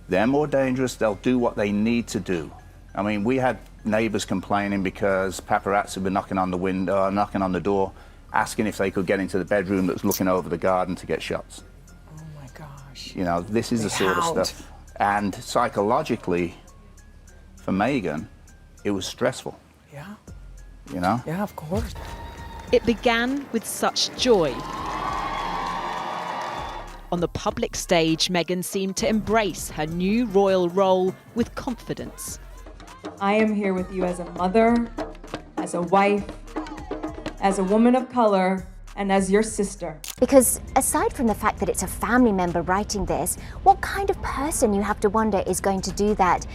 They're more dangerous. They'll do what they need to do. I mean, we had neighbors complaining because paparazzi were knocking on the window, knocking on the door, asking if they could get into the bedroom that was looking over the garden to get shots. Oh my gosh. You know, this is the sort of stuff. And psychologically, for Meghan, it was stressful. Yeah. You know? Yeah, of course. It began with such joy. On the public stage, Meghan seemed to embrace her new royal role with confidence. I am here with you as a mother, as a wife, as a woman of color, and as your sister. Because aside from the fact that it's a family member writing this, what kind of person, you have to wonder, is going to do that?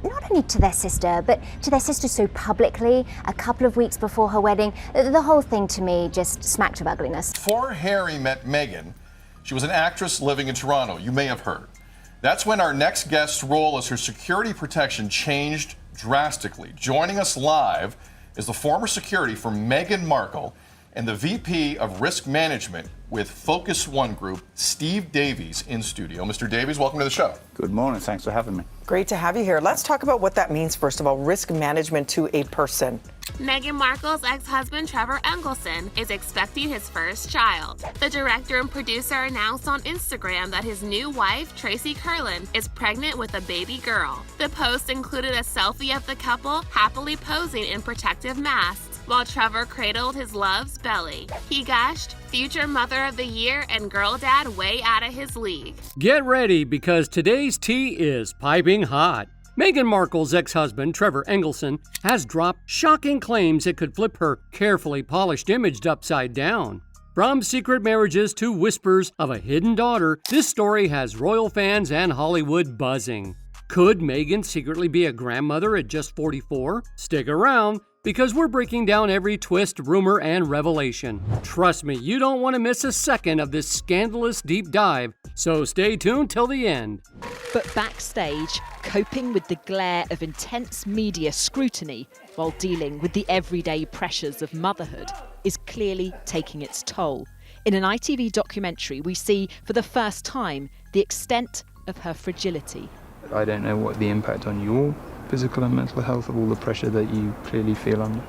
Not only to their sister, but to their sister so publicly, a couple of weeks before her wedding. The whole thing to me just smacked of ugliness. Before Harry met Meghan, she was an actress living in Toronto, you may have heard. That's when our next guest's role as her security protection changed drastically. Joining us live is the former security for Meghan Markle and the VP of Risk Management with Focus One Group, Steve Davies, in studio. Mr. Davies, welcome to the show. Good morning. Thanks for having me. Great to have you here. Let's talk about what that means, first of all, risk management to a person. Meghan Markle's ex-husband Trevor Engelson is expecting his first child. The director and producer announced on Instagram that his new wife, Tracy Curlin, is pregnant with a baby girl. The post included a selfie of the couple happily posing in protective masks while Trevor cradled his love's belly. He gushed, "Future mother of the year and girl dad way out of his league." Get ready, because today's tea is piping hot. Meghan Markle's ex-husband, Trevor Engelson, has dropped shocking claims that could flip her carefully polished image upside down. From secret marriages to whispers of a hidden daughter, this story has royal fans and Hollywood buzzing. Could Meghan secretly be a grandmother at just 44? Stick around, because we're breaking down every twist, rumor, and revelation. Trust me, you don't want to miss a second of this scandalous deep dive, so stay tuned till the end. But backstage, coping with the glare of intense media scrutiny while dealing with the everyday pressures of motherhood is clearly taking its toll. In an ITV documentary, we see for the first time the extent of her fragility. I don't know what the impact on your physical and mental health of all the pressure that you clearly feel under.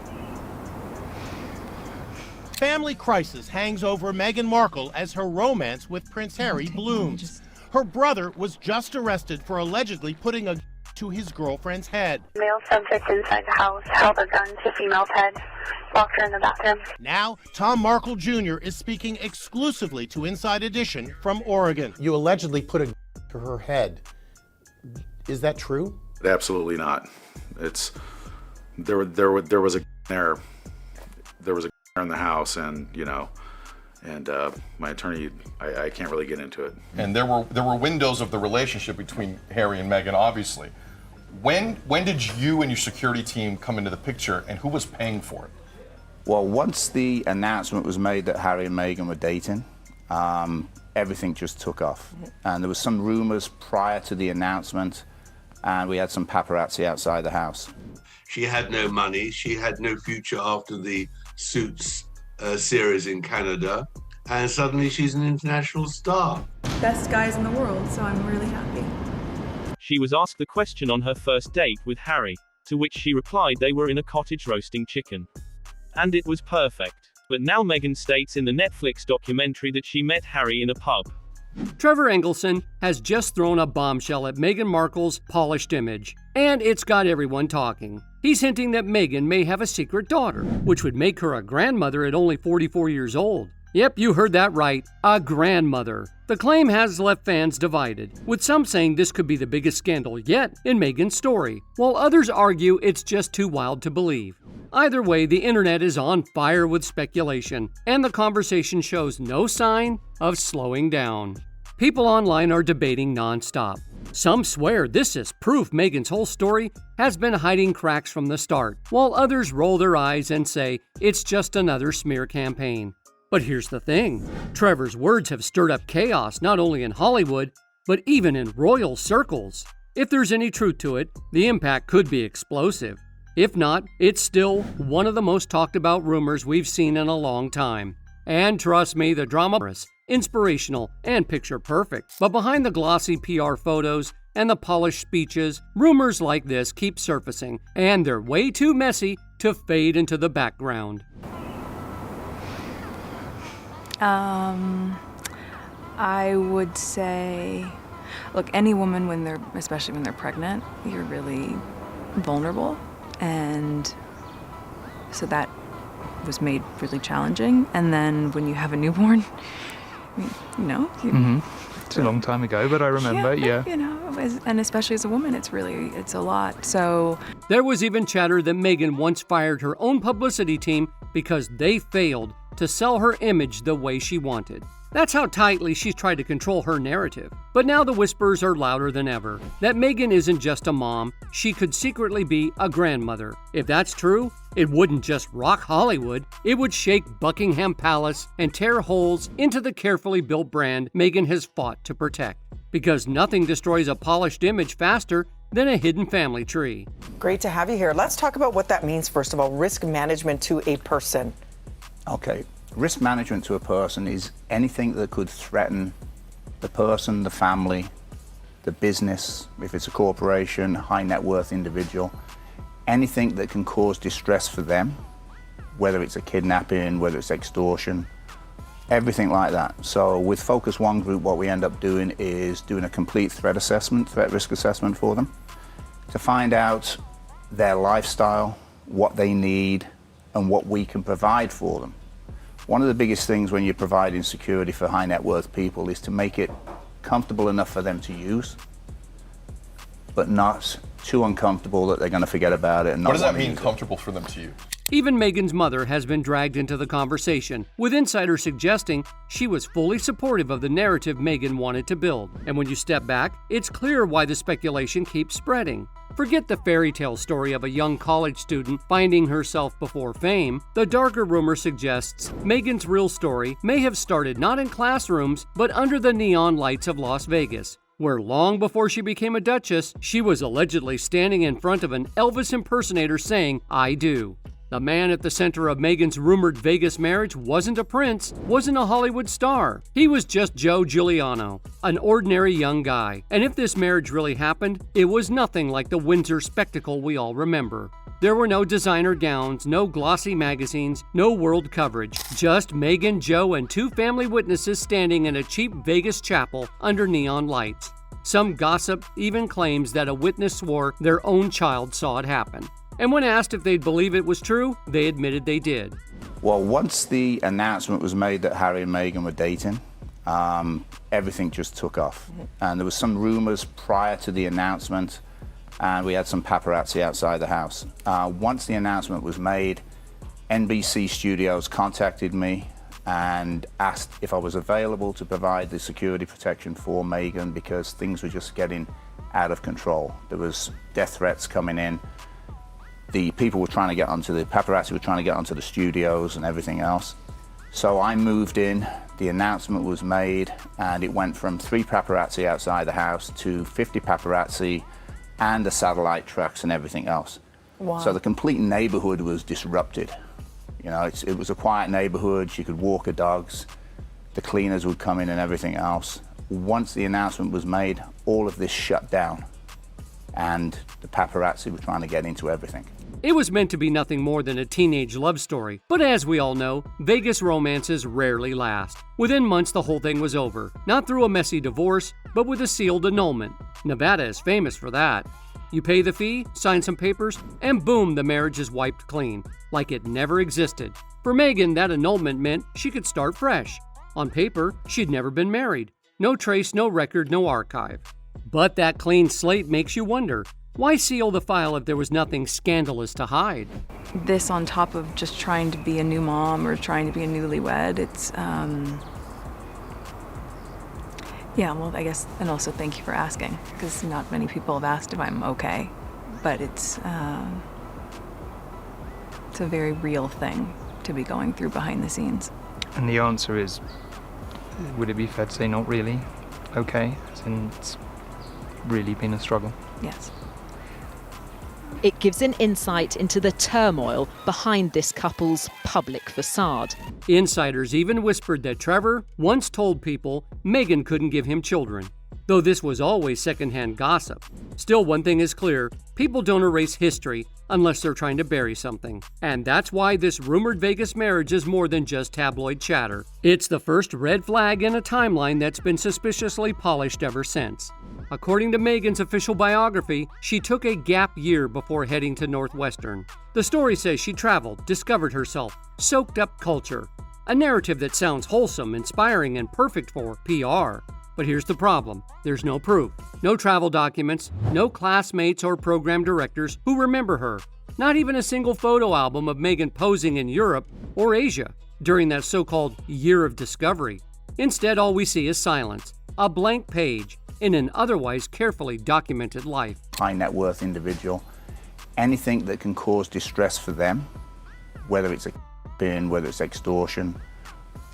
Family crisis hangs over Meghan Markle as her romance with Prince Harry blooms. Her brother was just arrested for allegedly putting a to his girlfriend's head. Male subject inside the house held a gun to female's head, locked her in the bathroom. Now, Tom Markle Jr. is speaking exclusively to Inside Edition from Oregon. You allegedly put a to her head. Is that true? Absolutely not. There was a there was a in the house, and my attorney, I can't really get into it. And there were windows of the relationship between Harry and Meghan, obviously. When did you and your security team come into the picture, and who was paying for it? Well, once the announcement was made that Harry and Meghan were dating, everything just took off. And there was some rumors prior to the announcement, and we had some paparazzi outside the house. She had no money. She had no future after the Suits series in Canada. And suddenly she's an international star. Best guys in the world, so I'm really happy. She was asked the question on her first date with Harry, to which she replied they were in a cottage roasting chicken. And it was perfect. But now Meghan states in the Netflix documentary that she met Harry in a pub. Trevor Engelson has just thrown a bombshell at Meghan Markle's polished image, and it's got everyone talking. He's hinting that Meghan may have a secret daughter, which would make her a grandmother at only 44 years old. Yep, you heard that right, a grandmother. The claim has left fans divided, with some saying this could be the biggest scandal yet in Meghan's story, while others argue it's just too wild to believe. Either way, the internet is on fire with speculation, and the conversation shows no sign of slowing down. People online are debating nonstop. Some swear this is proof Meghan's whole story has been hiding cracks from the start, while others roll their eyes and say it's just another smear campaign. But here's the thing, Trevor's words have stirred up chaos not only in Hollywood, but even in royal circles. If there's any truth to it, the impact could be explosive. If not, it's still one of the most talked about rumors we've seen in a long time. And trust me, the drama is inspirational and picture perfect. But behind the glossy PR photos, and the polished speeches, rumors like this keep surfacing, and they're way too messy to fade into the background. I would say, look, any woman especially when they're pregnant, you're really vulnerable, and so that was made really challenging. And then when you have a newborn, It's a long time ago, but I remember, yeah. And especially as a woman, it's a lot. So there was even chatter that Meghan once fired her own publicity team because they failed to sell her image the way she wanted. That's how tightly she's tried to control her narrative. But now the whispers are louder than ever, that Meghan isn't just a mom, she could secretly be a grandmother. If that's true, it wouldn't just rock Hollywood, it would shake Buckingham Palace and tear holes into the carefully built brand Meghan has fought to protect. Because nothing destroys a polished image faster than a hidden family tree. Great to have you here. Let's talk about what that means, first of all, risk management to a person. Okay. Risk management to a person is anything that could threaten the person, the family, the business, if it's a corporation, high net worth individual, anything that can cause distress for them, whether it's a kidnapping, whether it's extortion, everything like that. So with Focus One Group, what we end up doing is doing a complete threat risk assessment for them to find out their lifestyle, what they need, and what we can provide for them. One of the biggest things when you're providing security for high net worth people is to make it comfortable enough for them to use, but not too uncomfortable that they're going to forget about it. And what does that mean, comfortable for them to use? Even Meghan's mother has been dragged into the conversation, with insiders suggesting she was fully supportive of the narrative Meghan wanted to build. And when you step back, it's clear why the speculation keeps spreading. Forget the fairy tale story of a young college student finding herself before fame. The darker rumor suggests Meghan's real story may have started not in classrooms, but under the neon lights of Las Vegas, where long before she became a duchess, she was allegedly standing in front of an Elvis impersonator saying, "I do." The man at the center of Meghan's rumored Vegas marriage wasn't a prince, wasn't a Hollywood star. He was just Joe Giuliano, an ordinary young guy. And if this marriage really happened, it was nothing like the Windsor spectacle we all remember. There were no designer gowns, no glossy magazines, no world coverage. Just Meghan, Joe, and two family witnesses standing in a cheap Vegas chapel under neon lights. Some gossip even claims that a witness swore their own child saw it happen. And when asked if they'd believe it was true, they admitted they did. Well, once the announcement was made that Harry and Meghan were dating, everything just took off. And there was some rumors prior to the announcement, and we had some paparazzi outside the house. Once the announcement was made, NBC Studios contacted me and asked if I was available to provide the security protection for Meghan because things were just getting out of control. There was death threats coming in. The paparazzi were trying to get onto the studios and everything else. So I moved in, the announcement was made, and it went from 3 paparazzi outside the house to 50 paparazzi and the satellite trucks and everything else. Wow. So the complete neighborhood was disrupted. You know, it was a quiet neighborhood, you could walk her dogs, the cleaners would come in and everything else. Once the announcement was made, all of this shut down, and the paparazzi were trying to get into everything. It was meant to be nothing more than a teenage love story, but as we all know, Vegas romances rarely last. Within months, the whole thing was over, not through a messy divorce, but with a sealed annulment. Nevada is famous for that. You pay the fee, sign some papers, and boom, the marriage is wiped clean, like it never existed. For Meghan, that annulment meant she could start fresh. On paper, she'd never been married. No trace, no record, no archive. But that clean slate makes you wonder, why seal the file if there was nothing scandalous to hide? this on top of just trying to be a new mom or trying to be a newlywed, it's yeah, well, I guess, and also thank you for asking, because not many people have asked if I'm okay, but it's a very real thing to be going through behind the scenes. And the answer is, would it be fair to say not really okay? As in, it's really been a struggle. Yes. It gives an insight into the turmoil behind this couple's public facade. Insiders even whispered that Trevor once told people Meghan couldn't give him children. though this was always secondhand gossip. Still, one thing is clear, people don't erase history unless they're trying to bury something. And that's why this rumored Vegas marriage is more than just tabloid chatter. It's the first red flag in a timeline that's been suspiciously polished ever since. According to Meghan's official biography, she took a gap year before heading to Northwestern. The story says she traveled, discovered herself, soaked up culture. A narrative that sounds wholesome, inspiring, and perfect for PR. But here's the problem. There's no proof. No travel documents, no classmates or program directors who remember her. Not even a single photo album of Meghan posing in Europe or Asia during that so-called year of discovery. Instead, all we see is silence, a blank page in an otherwise carefully documented life. High net worth individual, anything that can cause distress for them, whether it's a bin, whether it's extortion,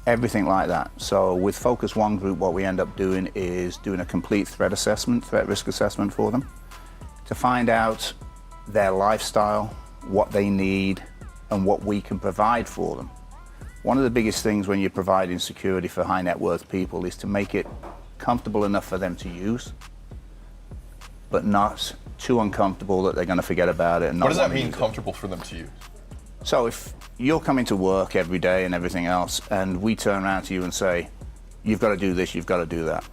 everything like that. So with Focus One Group, what we end up doing is doing a complete threat risk assessment for them to find out their lifestyle, what they need, and what we can provide for them. One of the biggest things when you're providing security for high net worth people is to make it comfortable enough for them to use, but not too uncomfortable that they're going to forget about it. And what does that mean, comfortable for them to use? So if you're coming to work every day and everything else, and we turn around to you and say, you've got to do this, you've got to do that.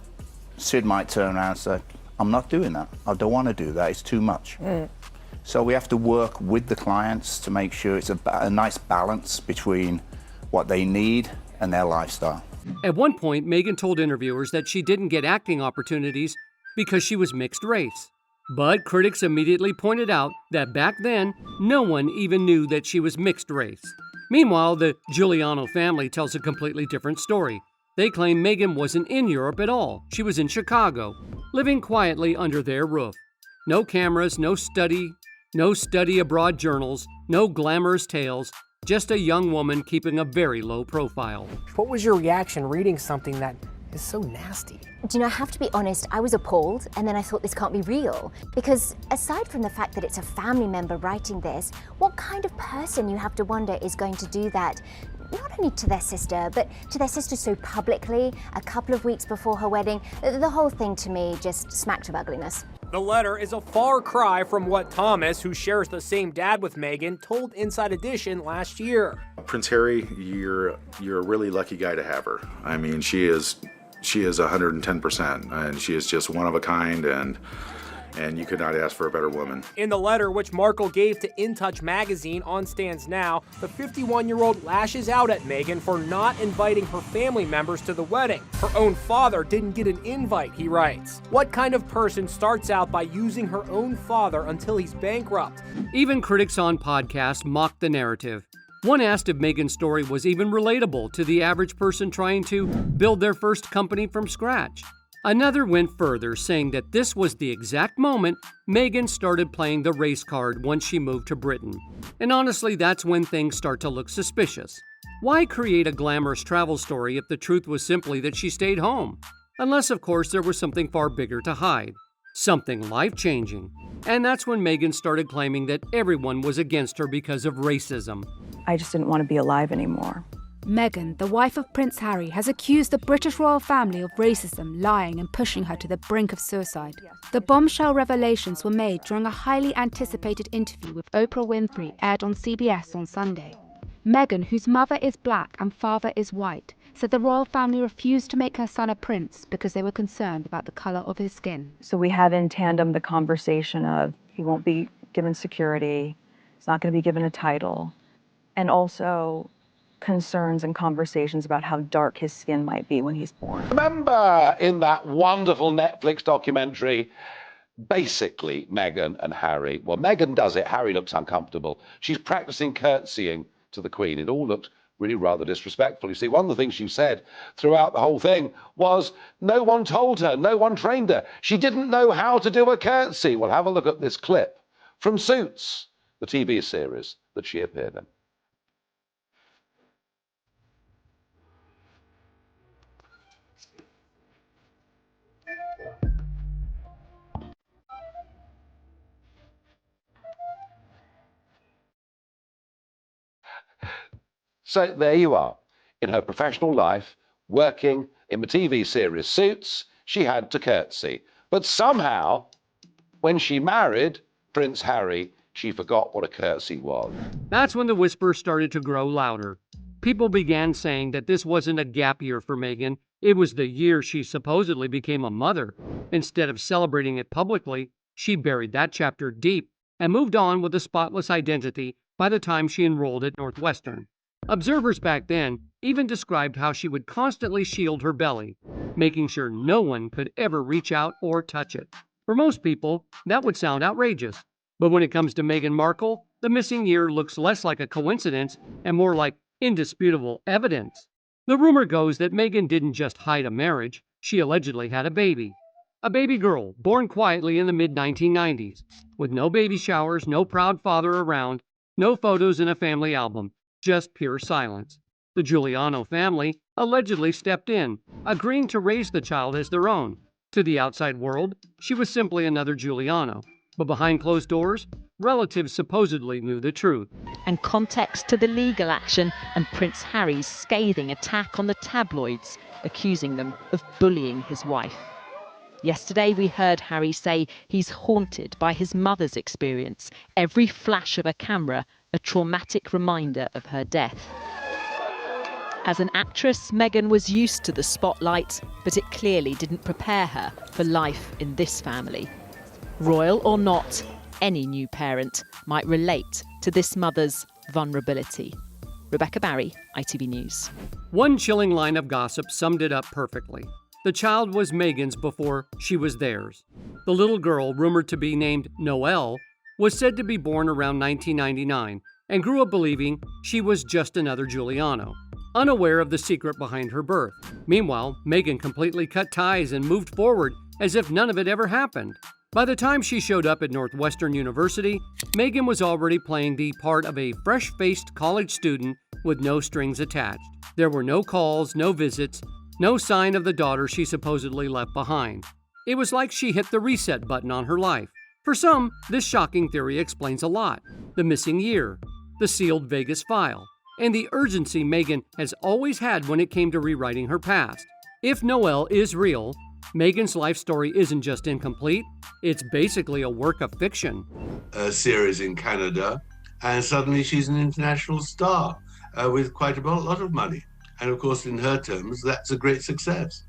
Sid might turn around and say, I'm not doing that. I don't want to do that. It's too much. So we have to work with the clients to make sure it's a nice balance between what they need and their lifestyle. At one point, Meghan told interviewers that she didn't get acting opportunities because she was mixed race. But critics immediately pointed out that back then, no one even knew that she was mixed race. Meanwhile, the Giuliano family tells a completely different story. They claim Meghan wasn't in Europe at all. She was in Chicago, living quietly under their roof. No cameras, no study abroad journals, no glamorous tales, just a young woman keeping a very low profile. What was your reaction reading something that is so nasty? Do you know, I have to be honest, I was appalled, and then I thought this can't be real. Because aside from the fact that it's a family member writing this, what kind of person, you have to wonder, is going to do that? Not only to their sister, but to their sister so publicly, a couple of weeks before her wedding. The whole thing to me just smacked of ugliness. The letter is a far cry from what Thomas, who shares the same dad with Meghan, told Inside Edition last year. Prince Harry, you're a really lucky guy to have her. I mean, she is 110%, and she is just one of a kind, and you could not ask for a better woman. In the letter, which Markle gave to In Touch magazine on stands now, the 51-year-old lashes out at Meghan for not inviting her family members to the wedding. Her own father didn't get an invite, he writes. What kind of person starts out by using her own father until he's bankrupt? Even critics on podcasts mocked the narrative. One asked if Meghan's story was even relatable to the average person trying to build their first company from scratch. Another went further, saying that this was the exact moment Meghan started playing the race card once she moved to Britain. And honestly, that's when things start to look suspicious. Why create a glamorous travel story if the truth was simply that she stayed home? Unless, of course, there was something far bigger to hide. Something life-changing. And that's when Meghan started claiming that everyone was against her because of racism. I just didn't want to be alive anymore. Meghan, the wife of Prince Harry, has accused the British royal family of racism, lying and pushing her to the brink of suicide. The bombshell revelations were made during a highly anticipated interview with Oprah Winfrey aired on CBS on Sunday. Meghan, whose mother is black and father is white, said the royal family refused to make her son a prince because they were concerned about the colour of his skin. So we had in tandem the conversation of he won't be given security, he's not going to be given a title, and also concerns and conversations about how dark his skin might be when he's born. Remember in that wonderful Netflix documentary, basically Meghan and Harry, well, Meghan does it, Harry looks uncomfortable. She's practicing curtsying to the Queen. It all looked really rather disrespectful. You see, one of the things she said throughout the whole thing was no one told her, no one trained her. She didn't know how to do a curtsy. Well, have a look at this clip from Suits, the TV series that she appeared in. So there you are, in her professional life, working in the TV series Suits. she had to curtsy. But somehow, when she married Prince Harry, she forgot what a curtsy was. That's when the whispers started to grow louder. People began saying that this wasn't a gap year for Meghan, it was the year she supposedly became a mother. Instead of celebrating it publicly, she buried that chapter deep and moved on with a spotless identity by the time she enrolled at Northwestern. Observers back then even described how she would constantly shield her belly, making sure no one could ever reach out or touch it. For most people, that would sound outrageous. But when it comes to Meghan Markle, the missing year looks less like a coincidence and more like indisputable evidence. The rumor goes that Meghan didn't just hide a marriage, she allegedly had a baby. A baby girl born quietly in the mid-1990s, with no baby showers, no proud father around, no photos in a family album, just pure silence. The Giuliano family allegedly stepped in, agreeing to raise the child as their own. To the outside world, she was simply another Giuliano. But behind closed doors, relatives supposedly knew the truth. And context to the legal action and Prince Harry's scathing attack on the tabloids, accusing them of bullying his wife. Yesterday we heard Harry say he's haunted by his mother's experience, every flash of a camera a traumatic reminder of her death. As an actress, Meghan was used to the spotlight, but it clearly didn't prepare her for life in this family. Royal or not, any new parent might relate to this mother's vulnerability. Rebecca Barry, ITV News. One chilling line of gossip summed it up perfectly. The child was Meghan's before she was theirs. The little girl, rumored to be named Noelle, was said to be born around 1999 and grew up believing she was just another Giuliano, unaware of the secret behind her birth. Meanwhile, Meghan completely cut ties and moved forward as if none of it ever happened. By the time she showed up at Northwestern University, Meghan was already playing the part of a fresh-faced college student with no strings attached. There were no calls, no visits, no sign of the daughter she supposedly left behind. It was like she hit the reset button on her life. For some, this shocking theory explains a lot. The missing year, the sealed Vegas file, and the urgency Meghan has always had when it came to rewriting her past. If Noelle is real, Meghan's life story isn't just incomplete, it's basically a work of fiction. A series in Canada, and suddenly she's an international star with quite a lot of money. And of course, in her terms, that's a great success.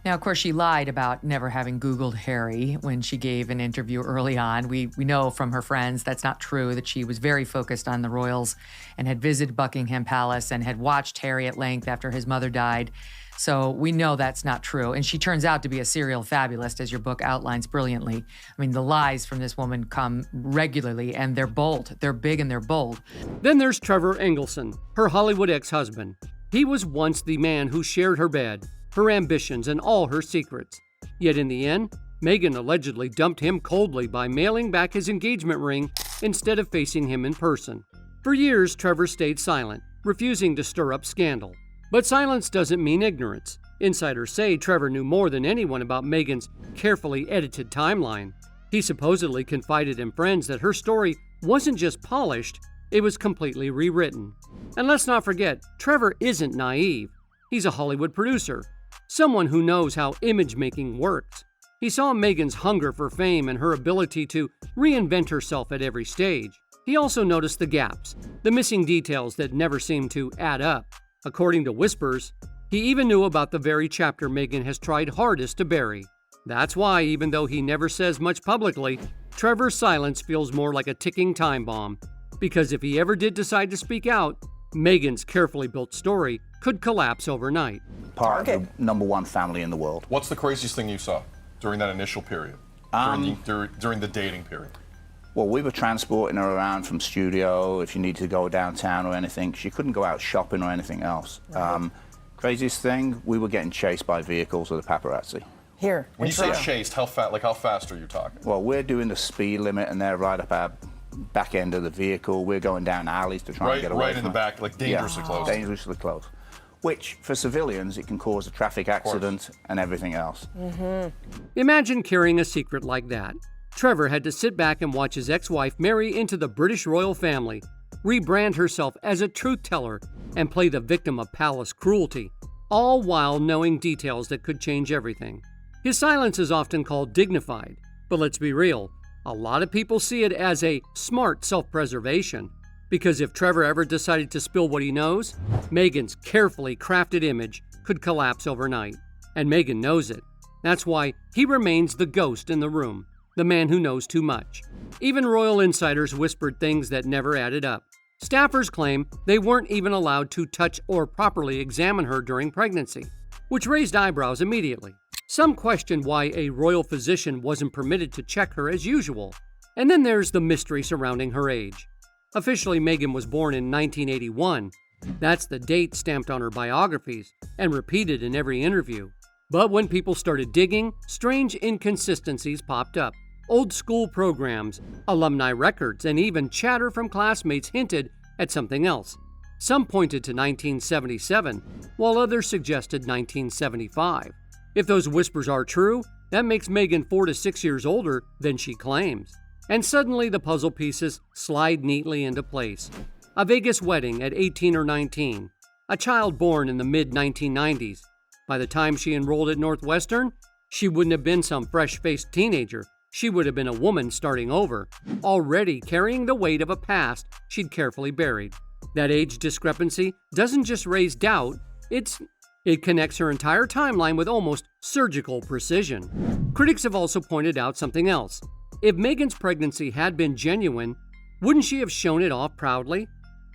Now, of course, she lied about never having Googled Harry when she gave an interview early on. We know from her friends that's not true, that she was very focused on the royals and had visited Buckingham Palace and had watched Harry at length after his mother died. So we know that's not true. And she turns out to be a serial fabulist, as your book outlines brilliantly. I mean, the lies from this woman come regularly, and they're bold. They're big and they're bold. Then there's Trevor Engelson, her Hollywood ex-husband. He was once the man who shared her bed, her ambitions, and all her secrets. Yet in the end, Meghan allegedly dumped him coldly by mailing back his engagement ring instead of facing him in person. For years, Trevor stayed silent, refusing to stir up scandal. But silence doesn't mean ignorance. Insiders say Trevor knew more than anyone about Meghan's carefully edited timeline. He supposedly confided in friends that her story wasn't just polished, it was completely rewritten. And let's not forget, Trevor isn't naive. He's a Hollywood producer, someone who knows how image-making works. He saw Meghan's hunger for fame and her ability to reinvent herself at every stage. He also noticed the gaps, the missing details that never seemed to add up. According to whispers, he even knew about the very chapter Meghan has tried hardest to bury. That's why, even though he never says much publicly, Trevor's silence feels more like a ticking time bomb. Because if he ever did decide to speak out, Meghan's carefully built story could collapse overnight. Part of the #1 family in the world. What's the craziest thing you saw during that initial period, during the dating period? Well, we were transporting her around from studio if you needed to go downtown or anything. She couldn't go out shopping or anything else. Right. Craziest thing, we were getting chased by vehicles with the paparazzi. Here. When you say chased, how fast are you talking? Well, we're doing the speed limit and they're right up our back end of the vehicle. We're going down alleys to try and get away right in from the it. back, like dangerously close. Dangerously close. Which, for civilians, it can cause a traffic accident and everything else. Imagine carrying a secret like that. Trevor had to sit back and watch his ex-wife marry into the British royal family, rebrand herself as a truth teller, and play the victim of palace cruelty. all while knowing details that could change everything. His silence is often called dignified, but let's be real, a lot of people see it as a smart self-preservation. Because if Trevor ever decided to spill what he knows, Meghan's carefully crafted image could collapse overnight. And Meghan knows it. That's why he remains the ghost in the room, the man who knows too much. Even royal insiders whispered things that never added up. Staffers claim they weren't even allowed to touch or properly examine her during pregnancy, which raised eyebrows immediately. Some questioned why a royal physician wasn't permitted to check her as usual. And then there's the mystery surrounding her age. Officially, Meghan was born in 1981. That's the date stamped on her biographies and repeated in every interview. But when people started digging, strange inconsistencies popped up. Old school programs, alumni records, and even chatter from classmates hinted at something else. Some pointed to 1977, while others suggested 1975. If those whispers are true, that makes Meghan 4 to 6 years older than she claims. And suddenly the puzzle pieces slide neatly into place. A Vegas wedding at 18 or 19. A child born in the mid-1990s. By the time she enrolled at Northwestern, she wouldn't have been some fresh-faced teenager. She would have been a woman starting over, already carrying the weight of a past she'd carefully buried. That age discrepancy doesn't just raise doubt, it connects her entire timeline with almost surgical precision. Critics have also pointed out something else. If Meghan's pregnancy had been genuine, wouldn't she have shown it off proudly?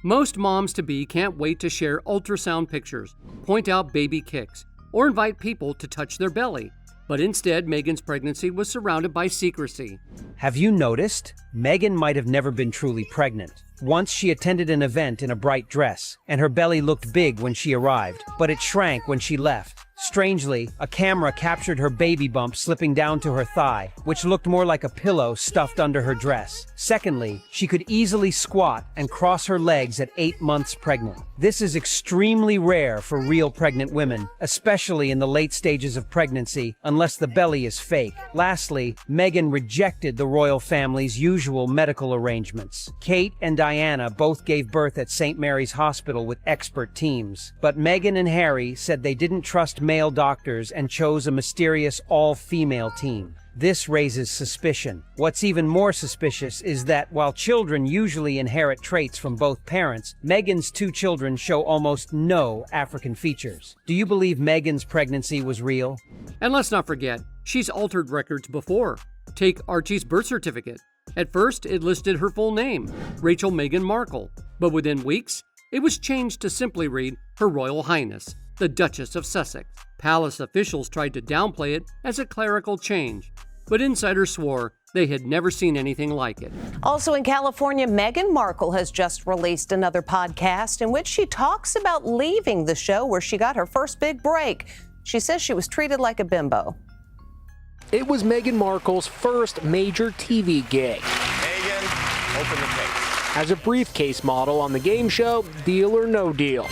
Most moms-to-be can't wait to share ultrasound pictures, point out baby kicks, or invite people to touch their belly. But instead, Meghan's pregnancy was surrounded by secrecy. Have you noticed? Meghan might have never been truly pregnant. Once she attended an event in a bright dress, and her belly looked big when she arrived, but it shrank when she left. Strangely, a camera captured her baby bump slipping down to her thigh, which looked more like a pillow stuffed under her dress. Secondly, she could easily squat and cross her legs at 8 months pregnant. This is extremely rare for real pregnant women, especially in the late stages of pregnancy, unless the belly is fake. Lastly, Meghan rejected the royal family's usual medical arrangements. Kate and Diana both gave birth at St. Mary's Hospital with expert teams, but Meghan and Harry said they didn't trust male doctors and chose a mysterious all-female team. This raises suspicion. What's even more suspicious is that while children usually inherit traits from both parents, Meghan's 2 children show almost no African features. Do you believe Meghan's pregnancy was real? And let's not forget, she's altered records before. Take Archie's birth certificate. At first, it listed her full name, Rachel Meghan Markle, but within weeks, it was changed to simply read Her Royal Highness, the Duchess of Sussex. Palace officials tried to downplay it as a clerical change, but insiders swore they had never seen anything like it. Also in California, Meghan Markle has just released another podcast in which she talks about leaving the show where she got her first big break. She says she was treated like a bimbo. It was Meghan Markle's first major TV gig. Meghan, open the case. As a briefcase model on the game show Deal or No Deal.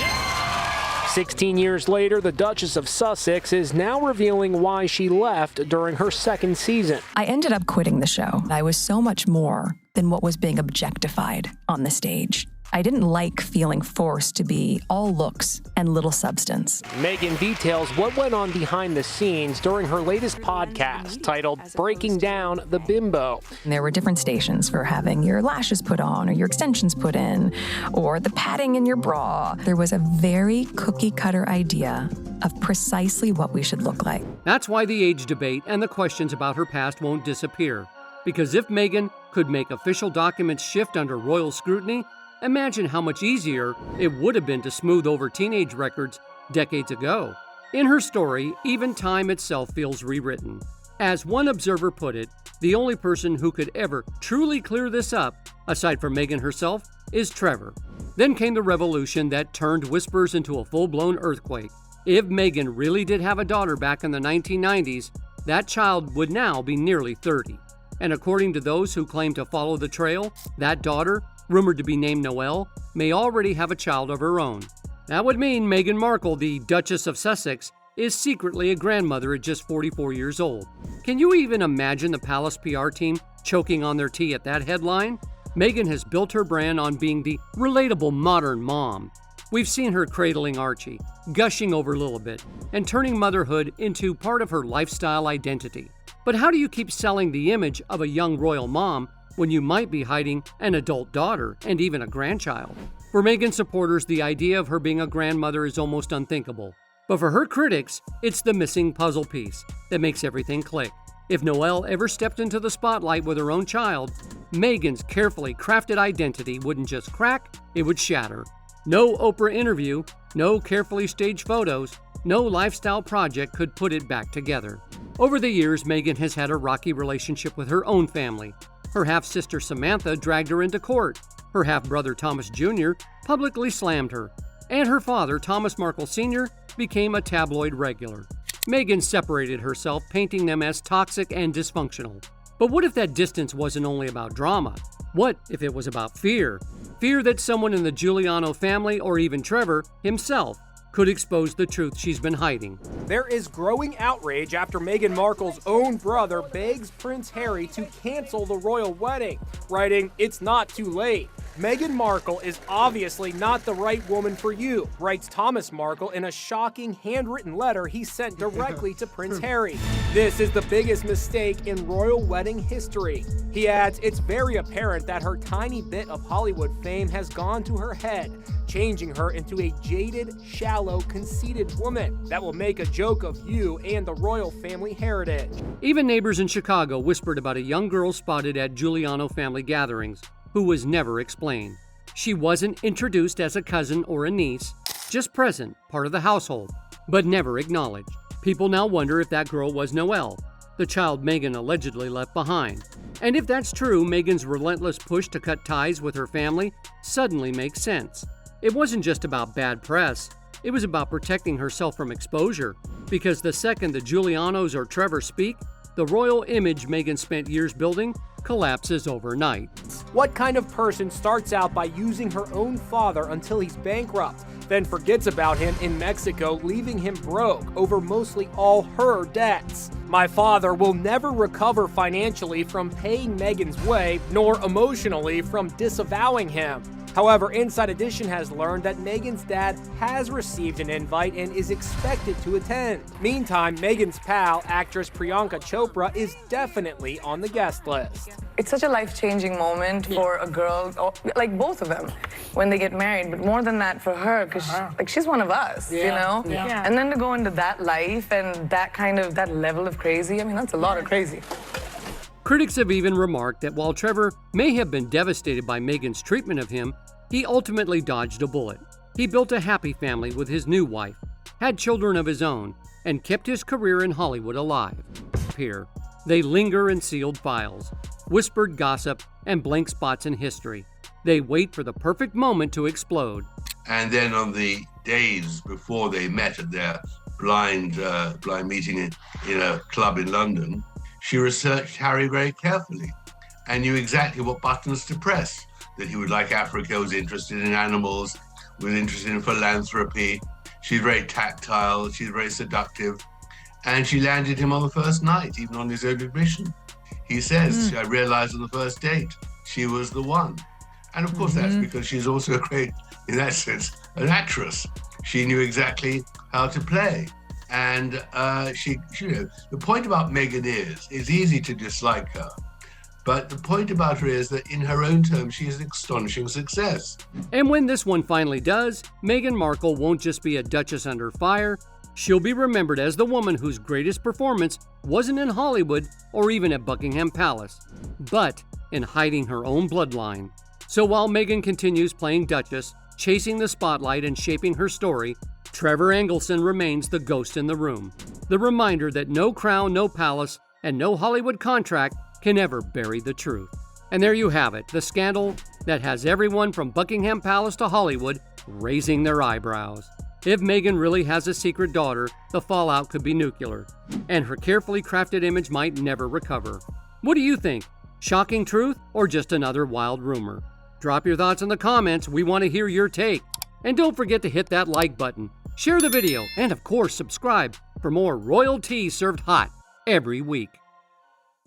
16 years later, the Duchess of Sussex is now revealing why she left during her second season. I ended up quitting the show. I was so much more than what was being objectified on the stage. I didn't like feeling forced to be all looks and little substance. Meghan details what went on behind the scenes during her latest podcast titled Breaking Down the Bimbo. There were different stations for having your lashes put on or your extensions put in or the padding in your bra. There was a very cookie-cutter idea of precisely what we should look like. That's why the age debate and the questions about her past won't disappear. Because if Meghan could make official documents shift under royal scrutiny, imagine how much easier it would have been to smooth over teenage records decades ago. In her story, even time itself feels rewritten. As one observer put it, the only person who could ever truly clear this up, aside from Meghan herself, is Trevor. Then came the revolution that turned whispers into a full-blown earthquake. If Meghan really did have a daughter back in the 1990s, that child would now be nearly 30. And according to those who claim to follow the trail, that daughter, rumored to be named Noelle, may already have a child of her own. That would mean Meghan Markle, the Duchess of Sussex, is secretly a grandmother at just 44 years old. Can you even imagine the palace PR team choking on their tea at that headline? Meghan has built her brand on being the relatable modern mom. We've seen her cradling Archie, gushing over Lilibet, and turning motherhood into part of her lifestyle identity. But how do you keep selling the image of a young royal mom when you might be hiding an adult daughter and even a grandchild? For Meghan supporters, the idea of her being a grandmother is almost unthinkable. But for her critics, it's the missing puzzle piece that makes everything click. If Noelle ever stepped into the spotlight with her own child, Meghan's carefully crafted identity wouldn't just crack, it would shatter. No Oprah interview, no carefully staged photos, no lifestyle project could put it back together. Over the years, Meghan has had a rocky relationship with her own family. Her half-sister Samantha dragged her into court. Her half-brother Thomas Jr. publicly slammed her. And her father, Thomas Markle Sr., became a tabloid regular. Meghan separated herself, painting them as toxic and dysfunctional. But what if that distance wasn't only about drama? What if it was about fear? Fear that someone in the Giuliano family, or even Trevor himself, could expose the truth she's been hiding. There is growing outrage after Meghan Markle's own brother begs Prince Harry to cancel the royal wedding, writing, "It's not too late. Meghan Markle is obviously not the right woman for you," writes Thomas Markle in a shocking handwritten letter he sent directly to Prince Harry. "This is the biggest mistake in royal wedding history." He adds, "It's very apparent that her tiny bit of Hollywood fame has gone to her head, changing her into a jaded, shallow, conceited woman that will make a joke of you and the royal family heritage." Even neighbors in Chicago whispered about a young girl spotted at Giuliano family gatherings, who was never explained. She wasn't introduced as a cousin or a niece, just present, part of the household, but never acknowledged. People now wonder if that girl was Noelle, the child Meghan allegedly left behind. And if that's true, Meghan's relentless push to cut ties with her family suddenly makes sense. It wasn't just about bad press, it was about protecting herself from exposure, because the second the Giulianos or Trevor speak, the royal image Meghan spent years building collapses overnight. What kind of person starts out by using her own father until he's bankrupt, then forgets about him in Mexico, leaving him broke over mostly all her debts? My father will never recover financially from paying Meghan's way, nor emotionally from disavowing him. However, Inside Edition has learned that Meghan's dad has received an invite and is expected to attend. Meantime, Meghan's pal, actress Priyanka Chopra, is definitely on the guest list. It's such a life-changing moment for a girl, like both of them, when they get married. But more than that for her, because she's one of us, you know? Yeah. And then to go into that life and that level of crazy, I mean, that's a lot of crazy. Critics have even remarked that while Trevor may have been devastated by Meghan's treatment of him, he ultimately dodged a bullet. He built a happy family with his new wife, had children of his own, and kept his career in Hollywood alive. Here, they linger in sealed files, whispered gossip, and blank spots in history. They wait for the perfect moment to explode. And then on the days before they met at their blind meeting in a club in London, she researched Harry very carefully and knew exactly what buttons to press, that he would like Africa, was interested in animals, was interested in philanthropy. She's very tactile, she's very seductive, and she landed him on the first night, even on his own admission. He says, I realized on the first date, she was the one. And of course that's because she's also a great, in that sense, an actress. She knew exactly how to play. And the point about Meghan is, it's easy to dislike her, but the point about her is that in her own terms, she is an astonishing success. And when this one finally does, Meghan Markle won't just be a duchess under fire, she'll be remembered as the woman whose greatest performance wasn't in Hollywood or even at Buckingham Palace, but in hiding her own bloodline. So while Meghan continues playing Duchess, chasing the spotlight and shaping her story, Trevor Engelson remains the ghost in the room, the reminder that no crown, no palace, and no Hollywood contract can ever bury the truth. And there you have it, the scandal that has everyone from Buckingham Palace to Hollywood raising their eyebrows. If Meghan really has a secret daughter, the fallout could be nuclear, and her carefully crafted image might never recover. What do you think? Shocking truth or just another wild rumor? Drop your thoughts in the comments, we want to hear your take. And don't forget to hit that like button, share the video, and of course subscribe for more royal tea served hot every week.